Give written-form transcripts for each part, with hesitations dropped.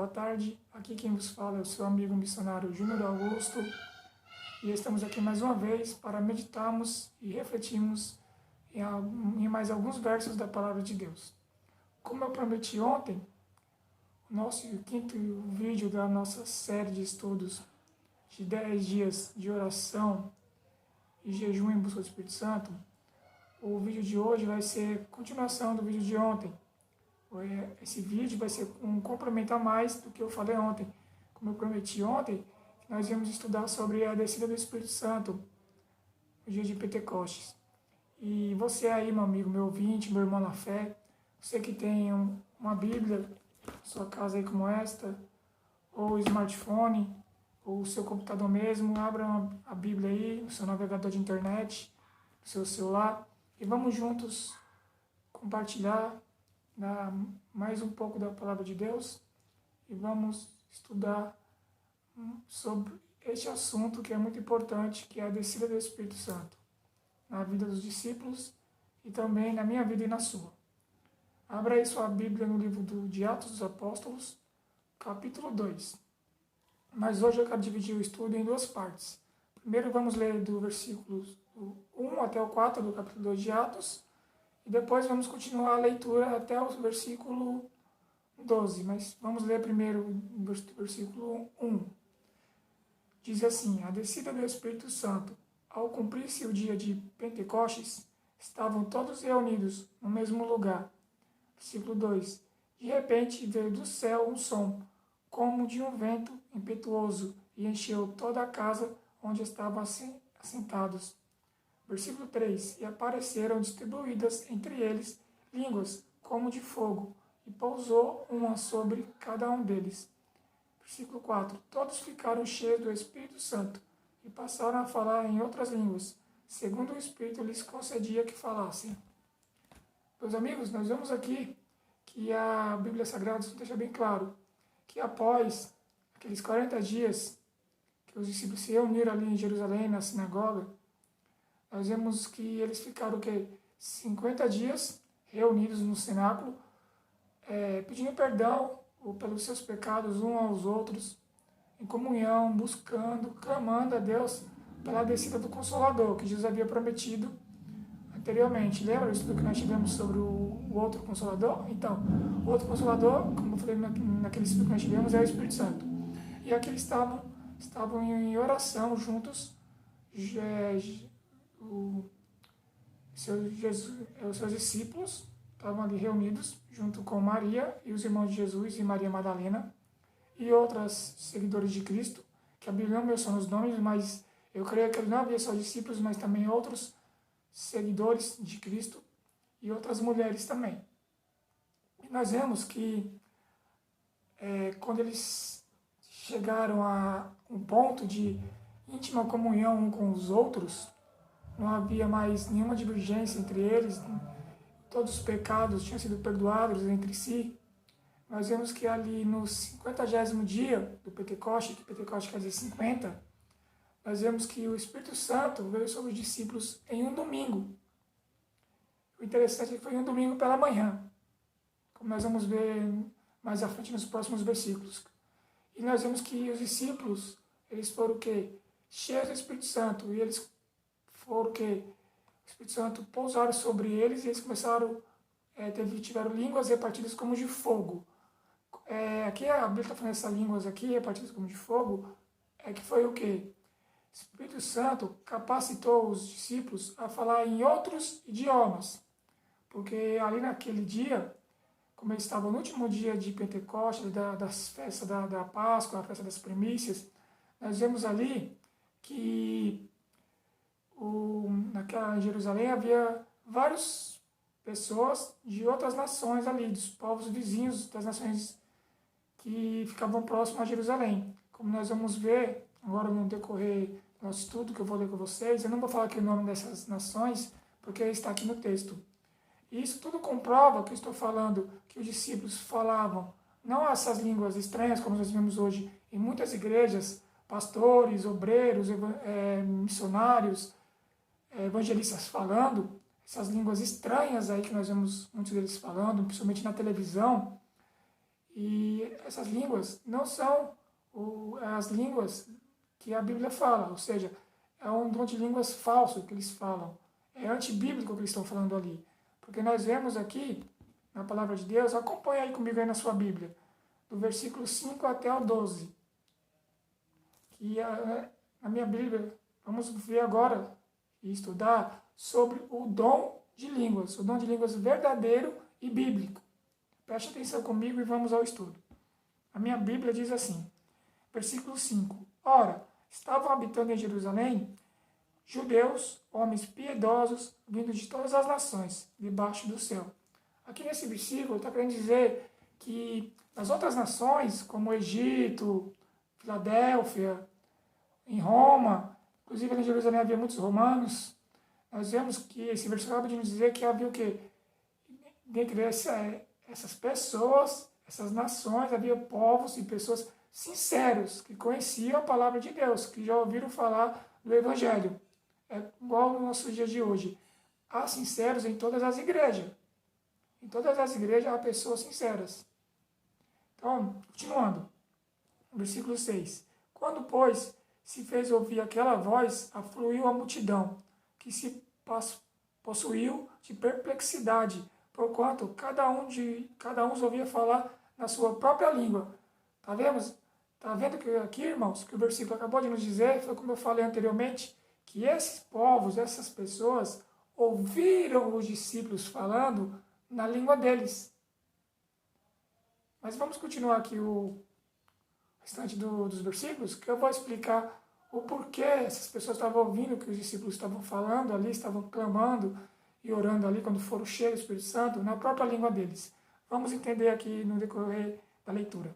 boa tarde. Aqui quem vos fala é o seu amigo missionário Júnior Augusto e estamos aqui mais uma vez para meditarmos e refletirmos em mais alguns versos da Palavra de Deus. Como eu prometi ontem, o nosso quinto vídeo da nossa série de estudos de 10 dias de oração e jejum em busca do Espírito Santo, o vídeo de hoje vai ser continuação do vídeo de ontem. Esse vídeo vai ser um complemento a mais do que eu falei ontem. Como eu prometi ontem, nós íamos estudar sobre a descida do Espírito Santo no dia de Pentecostes. E você aí, meu amigo, meu ouvinte, meu irmão na fé, você que tem uma Bíblia na sua casa aí como esta, ou smartphone, ou o seu computador mesmo, abra a Bíblia aí no seu navegador de internet, no seu celular, e vamos juntos compartilhar mais um pouco da Palavra de Deus e vamos estudar sobre este assunto que é muito importante, que é a descida do Espírito Santo na vida dos discípulos e também na minha vida e na sua. Abra aí sua Bíblia no livro de Atos dos Apóstolos, capítulo 2. Mas hoje eu quero dividir o estudo em duas partes. Primeiro vamos ler do versículo 1 até o 4 do capítulo 2 de Atos, e depois vamos continuar a leitura até o versículo 12. Mas vamos ler primeiro o versículo 1. Diz assim: a descida do Espírito Santo. Ao cumprir-se o dia de Pentecostes, estavam todos reunidos no mesmo lugar. Versículo 2. De repente veio do céu um som, como de um vento impetuoso, e encheu toda a casa onde estavam assentados. Versículo 3. E apareceram distribuídas entre eles línguas como de fogo, e pousou uma sobre cada um deles. Versículo 4. Todos ficaram cheios do Espírito Santo, e passaram a falar em outras línguas, segundo o Espírito lhes concedia que falassem. Meus amigos, nós vemos aqui que a Bíblia Sagrada deixa bem claro que após aqueles 40 dias que os discípulos se reuniram ali em Jerusalém, na sinagoga, nós vemos que eles ficaram 50 dias reunidos no cenáculo, pedindo perdão pelos seus pecados uns aos outros, em comunhão, buscando, clamando a Deus pela descida do Consolador, que Jesus havia prometido anteriormente. Lembra o estudo que nós tivemos sobre o outro Consolador? Então, o outro Consolador, como eu falei naquele estudo que nós tivemos, é o Espírito Santo. E aqui eles estavam em oração juntos, os seus discípulos estavam ali reunidos, junto com Maria e os irmãos de Jesus e Maria Madalena, e outros seguidores de Cristo, que a Bíblia não menciona os nomes, mas eu creio que não havia só discípulos, mas também outros seguidores de Cristo e outras mulheres também. E nós vemos que quando eles chegaram a um ponto de íntima comunhão um com os outros, não havia mais nenhuma divergência entre eles, todos os pecados tinham sido perdoados entre si. Nós vemos que ali no 50º dia do Pentecoste, que Pentecoste quer dizer 50, nós vemos que o Espírito Santo veio sobre os discípulos em um domingo. O interessante é que foi um domingo pela manhã, como nós vamos ver mais à frente nos próximos versículos. E nós vemos que os discípulos, eles foram o quê? Cheios do Espírito Santo, e eles foram o quê? O Espírito Santo pousaram sobre eles e eles começaram, tiveram línguas repartidas como de fogo. Aqui a Bíblia está falando essas línguas aqui, repartidas como de fogo, que foi o quê? O Espírito Santo capacitou os discípulos a falar em outros idiomas, porque ali naquele dia, como eles estavam no último dia de Pentecostes, das festas da Páscoa, a festa das primícias, nós vemos ali que em Jerusalém havia várias pessoas de outras nações ali, dos povos vizinhos, das nações que ficavam próximas a Jerusalém. Como nós vamos ver agora no decorrer do nosso estudo, que eu vou ler com vocês, eu não vou falar aqui o nome dessas nações, porque está aqui no texto. E isso tudo comprova que eu estou falando, que os discípulos falavam, não essas línguas estranhas, como nós vemos hoje em muitas igrejas, pastores, obreiros, missionários, evangelistas falando, essas línguas estranhas aí que nós vemos muitos deles falando, principalmente na televisão. E essas línguas não são as línguas que a Bíblia fala, ou seja, é um dom de línguas falso que eles falam. É antibíblico o que eles estão falando ali. Porque nós vemos aqui, na palavra de Deus, acompanha aí comigo aí na sua Bíblia, do versículo 5 até o 12. Que na minha Bíblia, vamos ver agora e estudar sobre o dom de línguas, o dom de línguas verdadeiro e bíblico. Preste atenção comigo e vamos ao estudo. A minha Bíblia diz assim, versículo 5. Ora, estavam habitando em Jerusalém judeus, homens piedosos, vindos de todas as nações, debaixo do céu. Aqui nesse versículo está querendo dizer que nas outras nações, como Egito, Filadélfia, em Roma, inclusive em Jerusalém havia muitos romanos, nós vemos que esse versículo acaba de nos dizer que havia o quê? Dentre essas pessoas, essas nações, havia povos e pessoas sinceros, que conheciam a palavra de Deus, que já ouviram falar do Evangelho. É igual no nosso dia de hoje. Há sinceros em todas as igrejas. Em todas as igrejas há pessoas sinceras. Então, continuando. Versículo 6. Quando, pois, se fez ouvir aquela voz, afluiu a multidão, que se possuiu de perplexidade, porquanto cada um os ouvia falar na sua própria língua. Tá vendo que aqui, irmãos, que o versículo acabou de nos dizer, foi como eu falei anteriormente, que esses povos, essas pessoas, ouviram os discípulos falando na língua deles. Mas vamos continuar aqui o restante dos versículos, que eu vou explicar o porquê essas pessoas estavam ouvindo o que os discípulos estavam falando ali, estavam clamando e orando ali, quando foram cheios do Espírito Santo, na própria língua deles. Vamos entender aqui no decorrer da leitura.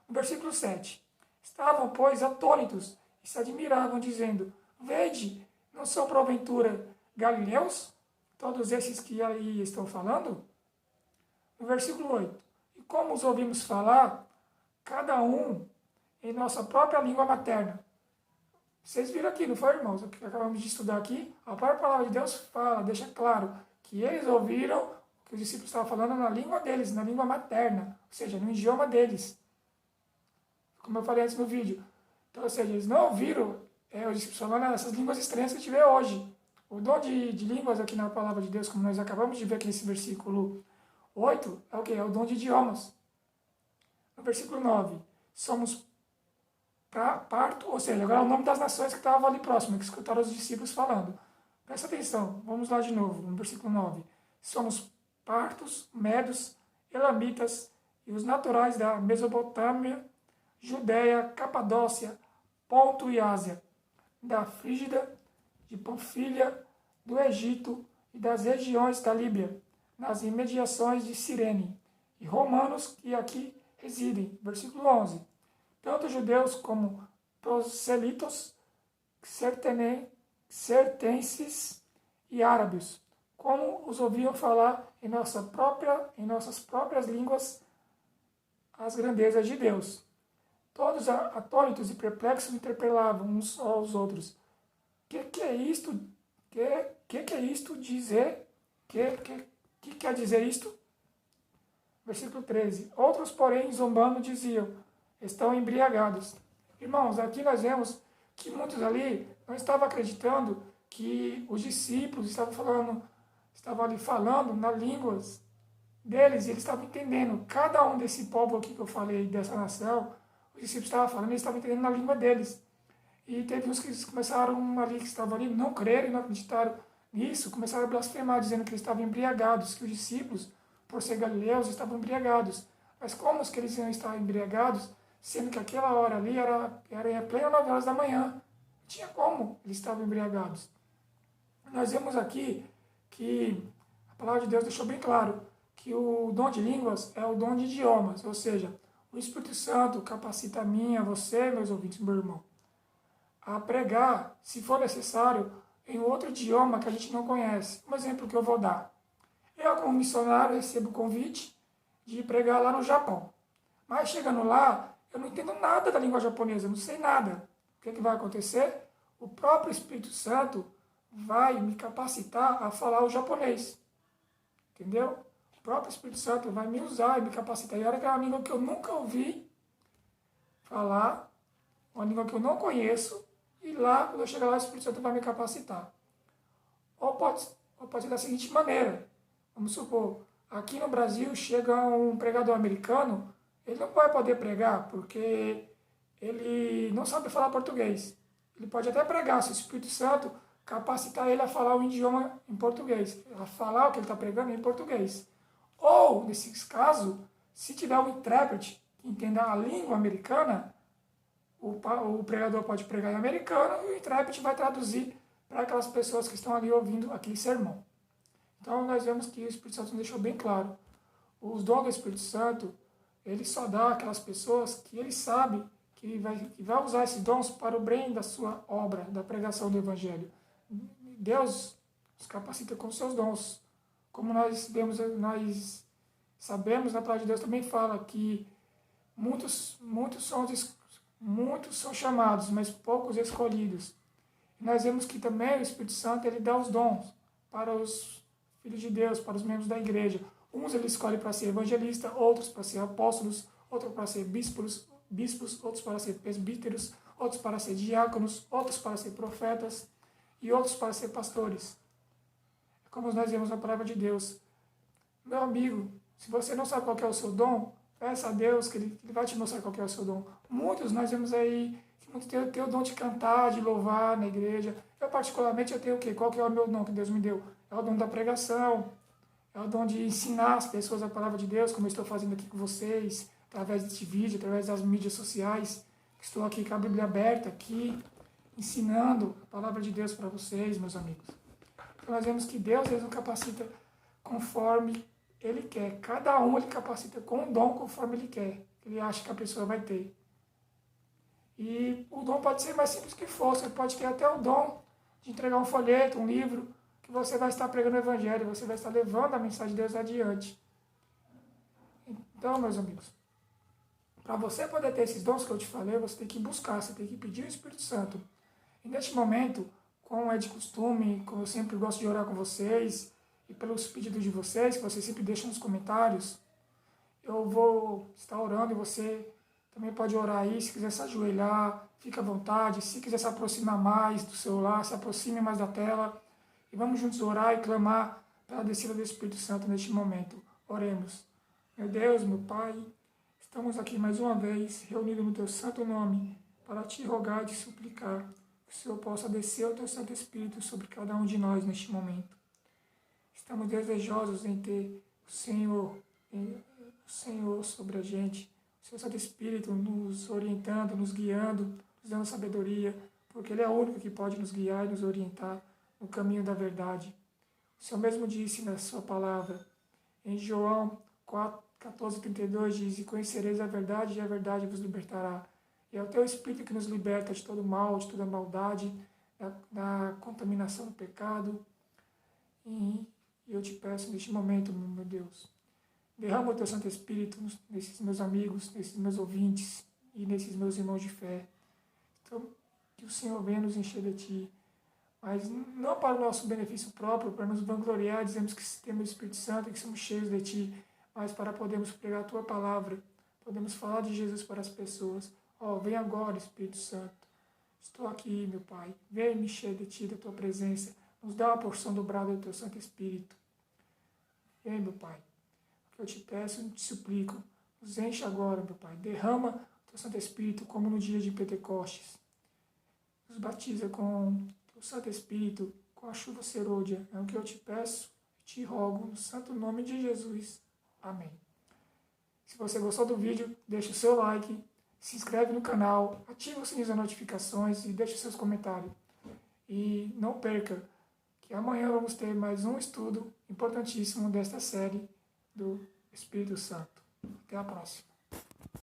No versículo 7. Estavam, pois, atônitos e se admiravam, dizendo, vede, não são porventura galileus, todos esses que aí estão falando? No versículo 8. E como os ouvimos falar, cada um em nossa própria língua materna. Vocês viram aqui, não foi, irmãos? O que acabamos de estudar aqui, a própria palavra de Deus fala, deixa claro, que eles ouviram o que os discípulos estavam falando na língua deles, na língua materna, ou seja, no idioma deles. Como eu falei antes no vídeo. Então, ou seja, eles não ouviram os discípulos falando essas línguas estranhas que a gente vê hoje. O dom de línguas aqui na palavra de Deus, como nós acabamos de ver aqui nesse versículo 8, é o quê? É o dom de idiomas. No versículo 9, somos parto, ou seja, agora é o nome das nações que estavam ali próximo, que escutaram os discípulos falando. Presta atenção, vamos lá de novo, no versículo 9. Somos partos, medos, elamitas e os naturais da Mesopotâmia, Judéia, Capadócia, Ponto e Ásia, da Frígida, de Panfilha, do Egito e das regiões da Líbia, nas imediações de Cirene, e romanos que aqui residem. Versículo 11. Tanto judeus como proselitos, sertenses e árabes, como os ouviam falar em nossas próprias línguas as grandezas de Deus. Todos atônitos e perplexos interpelavam uns aos outros. Que é isto? Que é isto dizer? Que quer dizer isto? Versículo 13. Outros, porém, zombando, diziam, estão embriagados. Irmãos, aqui nós vemos que muitos ali não estavam acreditando que os discípulos estavam ali falando nas línguas deles, e eles estavam entendendo. Cada um desse povo aqui que eu falei, dessa nação, os discípulos estavam falando, eles estavam entendendo na língua deles. E teve uns que começaram ali, que estavam ali, não creram e não acreditaram nisso, começaram a blasfemar, dizendo que eles estavam embriagados, que os discípulos, por ser galileus, estavam embriagados. Mas como que eles iam estar embriagados, sendo que aquela hora ali era em plena 9 horas da manhã? Não tinha como eles estavam embriagados. Nós vemos aqui que a palavra de Deus deixou bem claro que o dom de línguas é o dom de idiomas, ou seja, o Espírito Santo capacita a mim, a você, meus ouvintes, meu irmão, a pregar, se for necessário, em outro idioma que a gente não conhece. Um exemplo que eu vou dar. Eu, como missionário, recebo o convite de pregar lá no Japão. Mas chegando lá, eu não entendo nada da língua japonesa, não sei nada. O que vai acontecer? O próprio Espírito Santo vai me capacitar a falar o japonês. Entendeu? próprio Espírito Santo vai me usar e me capacitar. E olha que é uma língua que eu nunca ouvi falar, uma língua que eu não conheço, e lá, quando eu chegar lá, o Espírito Santo vai me capacitar. Ou pode ser da seguinte maneira, vamos supor, aqui no Brasil chega um pregador americano, ele não vai poder pregar, porque ele não sabe falar português. Ele pode até pregar, se o Espírito Santo capacitar ele a falar o idioma em português, a falar o que ele está pregando em português. Ou, nesses casos, se tiver um intérprete que entenda a língua americana, o pregador pode pregar em americano e o intérprete vai traduzir para aquelas pessoas que estão ali ouvindo aquele sermão. Então, nós vemos que o Espírito Santo nos deixou bem claro. Os dons do Espírito Santo, ele só dá àquelas pessoas que ele sabe que vai usar esses dons para o bem da sua obra, da pregação do Evangelho. Deus nos capacita com os seus dons. Como nós sabemos, na palavra de Deus também fala que muitos são chamados, mas poucos escolhidos. E nós vemos que também o Espírito Santo ele dá os dons para os filhos de Deus, para os membros da igreja. Uns ele escolhe para ser evangelista, outros para ser apóstolos, outros para ser bispos, outros para ser presbíteros, outros para ser diáconos, outros para ser profetas e outros para ser pastores. Como nós vemos na palavra de Deus. Meu amigo, se você não sabe qual é o seu dom, peça a Deus que Ele vai te mostrar qual é o seu dom. Muitos nós vemos aí que muitos têm o dom de cantar, de louvar na igreja. Eu particularmente eu tenho o quê? Qual que é o meu dom que Deus me deu? É o dom da pregação, é o dom de ensinar as pessoas a palavra de Deus, como eu estou fazendo aqui com vocês, através deste vídeo, através das mídias sociais. Estou aqui com a Bíblia aberta, aqui, ensinando a palavra de Deus para vocês, meus amigos. Então nós vemos que Deus nos capacita conforme Ele quer. Cada um Ele capacita com um dom conforme Ele quer. Ele acha que a pessoa vai ter. E o dom pode ser mais simples que for. Você pode ter até o dom de entregar um folheto, um livro, que você vai estar pregando o Evangelho, você vai estar levando a mensagem de Deus adiante. Então, meus amigos, para você poder ter esses dons que eu te falei, você tem que buscar, você tem que pedir o Espírito Santo. E neste momento, como é de costume, como eu sempre gosto de orar com vocês, e pelos pedidos de vocês, que vocês sempre deixam nos comentários, eu vou estar orando e você também pode orar aí, se quiser se ajoelhar, fica à vontade, se quiser se aproximar mais do celular, se aproxime mais da tela, e vamos juntos orar e clamar pela descida do Espírito Santo neste momento. Oremos. Meu Deus, meu Pai, estamos aqui mais uma vez, reunidos no Teu santo nome, para Te rogar e Te suplicar que o Senhor possa descer o Teu Santo Espírito sobre cada um de nós neste momento. Estamos desejosos em ter o Senhor sobre a gente, o Seu Santo Espírito nos orientando, nos guiando, nos dando sabedoria, porque Ele é o único que pode nos guiar e nos orientar no caminho da verdade. O Senhor mesmo disse na Sua palavra, em João 14:32 diz, e conhecereis a verdade, e a verdade vos libertará. E é o Teu Espírito que nos liberta de todo mal, de toda maldade, da contaminação do pecado. E eu te peço neste momento, meu Deus, derrama o Teu Santo Espírito nesses meus amigos, nesses meus ouvintes e nesses meus irmãos de fé. Então, que o Senhor venha nos encher de Ti, mas não para o nosso benefício próprio, para nos vangloriar, dizemos que temos o Espírito Santo e que somos cheios de Ti, mas para podermos pregar a Tua palavra, podemos falar de Jesus para as pessoas. Vem agora, Espírito Santo. Estou aqui, meu Pai. Vem me encher de Ti, da Tua presença. Nos dá uma porção dobrada do Teu Santo Espírito. Vem, meu Pai. O que eu te peço e te suplico, nos enche agora, meu Pai. Derrama o Teu Santo Espírito, como no dia de Pentecostes. Nos batiza com o Teu Santo Espírito, com a chuva serôdia. É o que eu te peço e te rogo, no santo nome de Jesus. Amém. Se você gostou do vídeo, deixa o seu like, se inscreve no canal, ativa o sininho das notificações e deixa os seus comentários. E não perca que amanhã vamos ter mais um estudo importantíssimo desta série do Espírito Santo. Até a próxima.